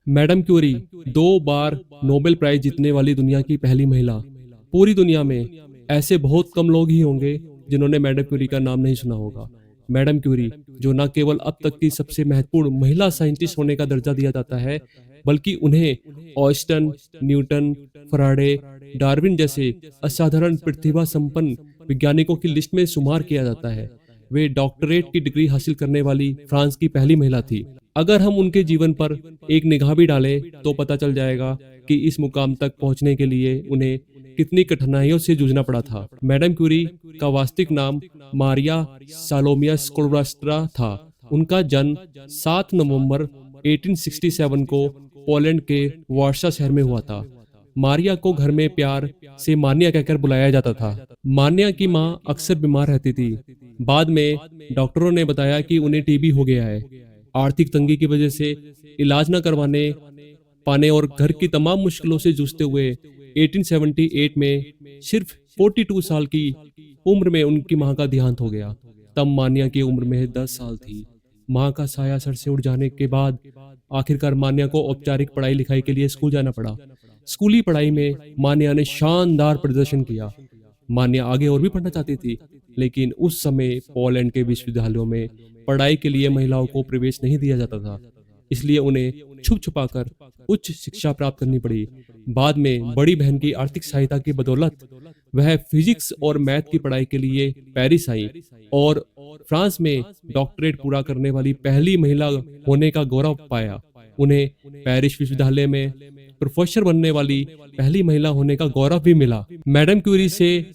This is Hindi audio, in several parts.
मैडम क्यूरी 2 बार नोबेल प्राइज जीतने वाली दुनिया की पहली महिला। पूरी दुनिया में ऐसे बहुत कम लोग ही होंगे जिन्होंने मैडम क्यूरी का नाम नहीं सुना होगा। मैडम क्यूरी, जो न केवल अब तक की सबसे महत्वपूर्ण महिला साइंटिस्ट होने का दर्जा दिया जाता है, बल्कि उन्हें ऑस्टन, न्यूटन, फराडे, डार्विन जैसे असाधारण प्रतिभा संपन्न वैज्ञानिकों की लिस्ट में शुमार किया जाता है। वे डॉक्टरेट की डिग्री हासिल करने वाली फ्रांस की पहली महिला थी। अगर हम उनके जीवन पर एक निगाह भी डालें तो पता चल जाएगा कि इस मुकाम तक पहुंचने के लिए उन्हें कितनी कठिनाइयों से जूझना पड़ा था। मैडम क्यूरी का वास्तविक नाम मारिया सालोमिया स्कोलस्ट्रा था। उनका जन्म 7 नवंबर 1867 को पोलैंड के वार्सा शहर में हुआ था। मारिया को घर में प्यार से मान्या कहकर बुलाया जाता था। मान्या की मां अक्सर बीमार रहती थी। बाद में डॉक्टरों ने बताया कि उन्हें टीबी हो गया है। आर्थिक तंगी की वजह से इलाज न करवाने पाने और घर की तमाम मुश्किलों से जूझते हुए 1878 में सिर्फ 42 साल की उम्र में उनकी मां का देहांत हो गया। तब मान्या की उम्र में 10 साल थी। मां का साया सर से उड़ जाने के बाद आखिरकार मान्या को औपचारिक पढ़ाई लिखाई के लिए स्कूल जाना पड़ा। स्कूली पढ़ाई में मान्या ने शानदार प्रदर्शन किया। मान्या आगे और भी पढ़ना चाहती थी, लेकिन उस समय पोलैंड के विश्वविद्यालयों में पढ़ाई के लिए महिलाओं को प्रवेश नहीं दिया जाता था, इसलिए उन्हें छुप छुपाकर उच्च शिक्षा प्राप्त करनी पड़ी। बाद में बड़ी बहन की आर्थिक सहायता की बदौलत वह फिजिक्स और मैथ की पढ़ाई के लिए पेरिस आई और फ्रांस में डॉक्टरेट पूरा करने वाली पहली महिला होने का गौरव पाया। उन्हें पेरिस विश्वविद्यालय में प्रोफेसर बनने वाली पहली महिला होने का गौरव भी मिला। मैडम क्यूरी से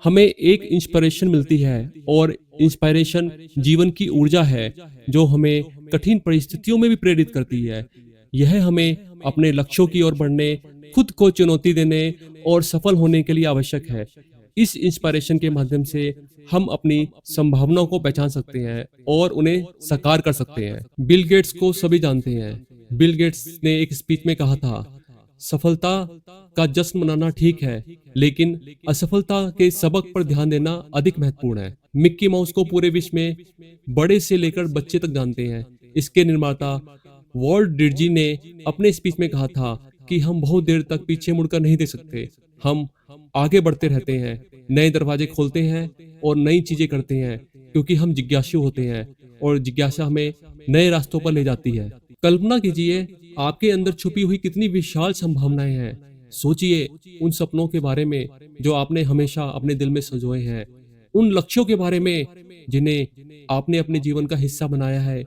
हमें एक इंस्पिरेशन मिलती है और इंस्पिरेशन जीवन की ऊर्जा है जो हमें कठिन परिस्थितियों में भी प्रेरित करती है। यह हमें अपने लक्ष्यों की ओर बढ़ने, खुद को चुनौती देने और सफल होने के लिए आवश्यक है। इस इंस्पिरेशन के माध्यम से हम अपनी संभावनाओं को पहचान सकते हैं और उन्हें साकार कर सकते हैं। बिल गेट्स को सभी जानते हैं। बिल गेट्स ने एक स्पीच में कहा था, सफलता का जश्न मनाना ठीक है, लेकिन असफलता के सबक पर ध्यान देना अधिक महत्वपूर्ण है। मिक्की माउस को पूरे विश्व में बड़े से लेकर बच्चे तक जानते हैं। इसके निर्माता वॉल्ट डिज्नी ने अपने स्पीच में कहा था कि हम बहुत देर तक पीछे मुड़कर नहीं देख सकते। हम आगे बढ़ते रहते हैं, नए दरवाजे खोलते हैं और नई चीजें करते हैं, क्योंकि हम जिज्ञासु होते हैं और जिज्ञासा हमें नए रास्तों पर ले जाती है। कल्पना कीजिए आपके अंदर छुपी हुई कितनी विशाल संभावनाएं हैं। सोचिए उन सपनों के बारे में जो आपने हमेशा अपने दिल में सजोए हैं, उन लक्ष्यों के बारे में जिन्हें आपने अपने जीवन का हिस्सा बनाया है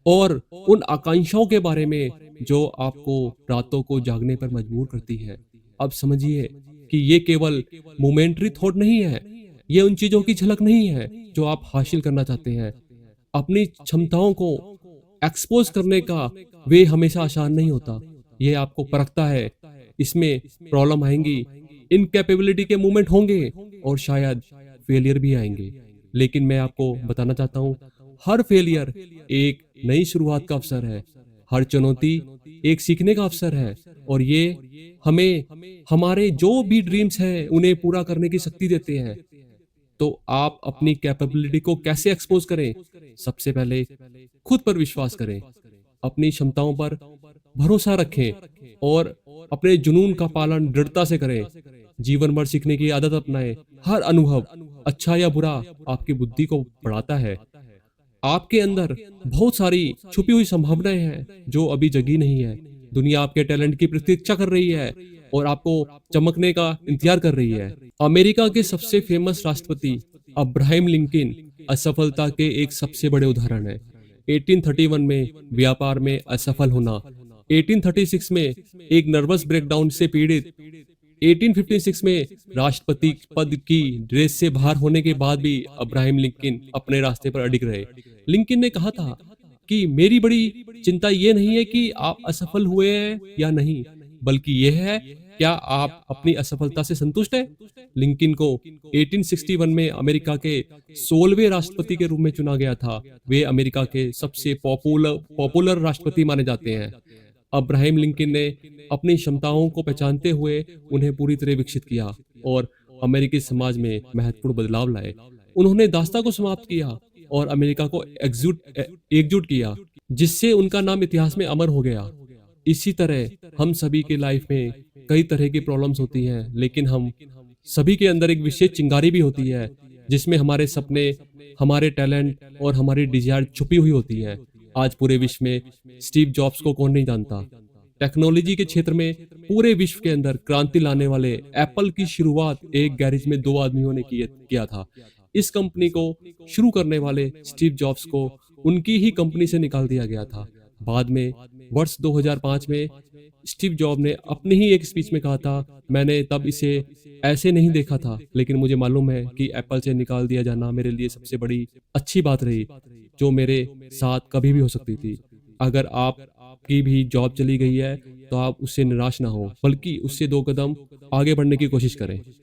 और उन आकांक्षाओं के बारे में जो आपको रातों को जागने पर मजबूर करती है। अब समझिए कि ये केवल मोमेंटरी थॉट नहीं है, ये उन चीजों की झलक नहीं है जो आप हासिल करना चाहते हैं। अपनी क्षमताओं को एक्सपोज करने का वे हमेशा आसान नहीं होता। ये आपको परखता है, इसमें प्रॉब्लम आएंगी, इनकैपेबिलिटी के मोमेंट होंगे और शायद फेलियर भी आएंगे। लेकिन मैं आपको बताना चाहता हूँ, हर फेलियर एक नई शुरुआत का अवसर है। हर चुनौती एक सीखने का अवसर है और ये हमें हमारे जो भी ड्रीम्स हैं उन्हें पूरा करने की शक्ति देते हैं। तो आप अपनी कैपेबिलिटी को कैसे एक्सपोज करें? सबसे पहले खुद पर विश्वास करें, अपनी क्षमताओं पर भरोसा रखें और अपने जुनून का पालन दृढ़ता से करें। जीवन भर सीखने की आदत अपनाएं। हर अनुभव, अच्छा या बुरा, आपकी बुद्धि को बढ़ाता है। आपके अंदर बहुत सारी छुपी हुई संभावनाएं हैं जो अभी जगी नहीं है। दुनिया आपके टैलेंट की प्रतीक्षा कर रही है और आपको चमकने का इंतजार कर रही है। अमेरिका के सबसे फेमस राष्ट्रपति अब्राहम लिंकन असफलता के एक सबसे बड़े उदाहरण है। 1831 में व्यापार में असफल होना, 1836 में एक नर्वस ब्रेकडाउन से पीड़ित, 1856 में राष्ट्रपति पद की रेस से बाहर होने के बाद भी अब्राहम लिंकन अपने रास्ते पर अडिग रहे। लिंकन ने कहा था कि मेरी बड़ी चिंता ये नहीं है कि आप असफल हुए हैं या नहीं, बल्कि यह है क्या आप अपनी असफलता से संतुष्ट हैं। लिंकन को 1861 में अमेरिका के 16वें राष्ट्रपति के रूप में चुना गया था। वे अमेरिका के सबसे पॉपुलर राष्ट्रपति माने जाते हैं। अब्राहम लिंकन ने अपनी क्षमताओं को पहचानते हुए उन्हें पूरी तरह विकसित किया और अमेरिकी समाज में महत्वपूर्ण बदलाव लाए। उन्होंने दास्ता को समाप्त किया और अमेरिका को एकजुट किया, जिससे उनका नाम इतिहास में अमर हो गया। इसी तरह हम सभी के लाइफ में कई तरह की प्रॉब्लम्स होती हैं, लेकिन हम सभी के अंदर एक विशेष चिंगारी भी होती है जिसमें हमारे सपने, हमारे टैलेंट और हमारी डिजायर छुपी हुई होती है। आज पूरे विश्व में स्टीव जॉब्स को कौन नहीं जानता। टेक्नोलॉजी के क्षेत्र में पूरे विश्व के अंदर क्रांति लाने वाले एप्पल की शुरुआत एक गैरेज में दो आदमियों ने किया था। इस कंपनी को शुरू करने वाले स्टीव जॉब्स को उनकी ही कंपनी से निकाल दिया गया था। बाद में वर्ष 2005 में स्टीव जॉब ने अपनी ही एक स्पीच में कहा था, मैंने तब इसे ऐसे नहीं देखा था, लेकिन मुझे मालूम है कि एप्पल से निकाल दिया जाना मेरे लिए सबसे बड़ी अच्छी बात रही जो मेरे साथ कभी भी हो सकती थी। अगर आपकी भी जॉब चली गई है तो आप उससे निराश ना हो, बल्कि उससे 2 कदम आगे बढ़ने की कोशिश करें।